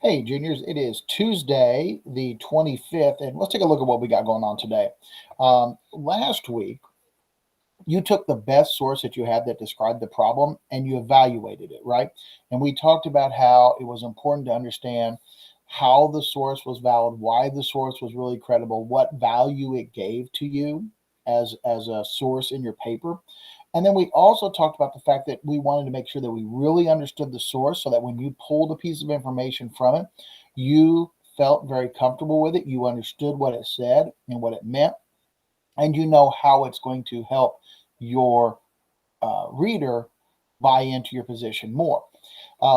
Hey, juniors, it is Tuesday, the 25th, and let's take a look at what we got going on today. Last week, you took the best source that you had that described the problem and you evaluated it, right? And we talked about how it was important to understand how the source was valid, why the source was really credible, what value it gave to you as a source in your paper. And then we also talked about the fact that we wanted to make sure that we really understood the source so that when you pulled a piece of information from it, you felt very comfortable with it. You understood what it said and what it meant, and you know how it's going to help your reader buy into your position more.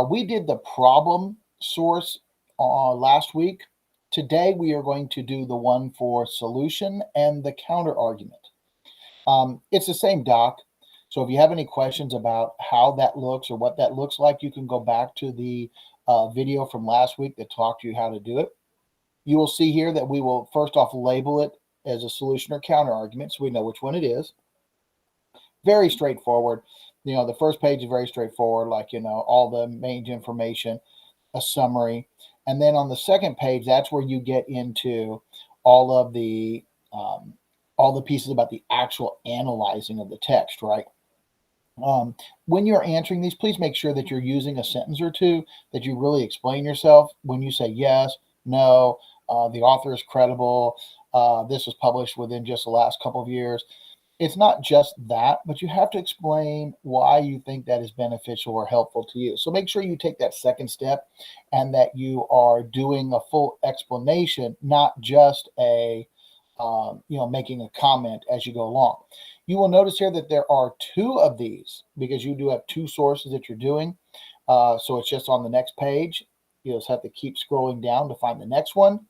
We did the problem source last week. Today, we are going to do the one for solution and the counter argument. It's the same doc. So if you have any questions about how that looks or what that looks like, you can go back to the video from last week that talked to you how to do it. You will see here that we will first off label it as a solution or counter argument so we know which one it is. Very straightforward. The first page is very straightforward, like, all the main information, a summary. And then on the second page, that's where you get into all of the pieces about the actual analyzing of the text, right? When you're answering these, please make sure that you're using a sentence or two, that you really explain yourself. When you say yes, no, the author is credible, this was published within just the last couple of years. It's not just that, but you have to explain why you think that is beneficial or helpful to you. So make sure you take that second step and that you are doing a full explanation, not just making a comment as you go along. You will notice here that there are two of these because you do have two sources that you're doing. So it's just on the next page. You just have to keep scrolling down to find the next one.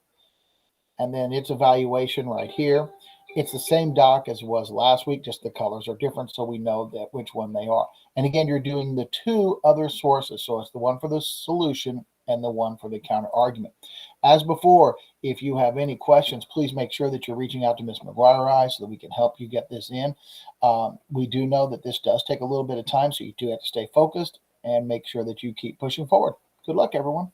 And then its evaluation right here. It's the same doc as it was last week, just the colors are different so we know that which one they are. And again, you're doing the two other sources. So it's the one for the solution and the one for the counter argument. As before, if you have any questions, please make sure that you're reaching out to Ms. McGuire so that we can help you get this in. We do know that this does take a little bit of time, so you do have to stay focused and make sure that you keep pushing forward. Good luck, everyone.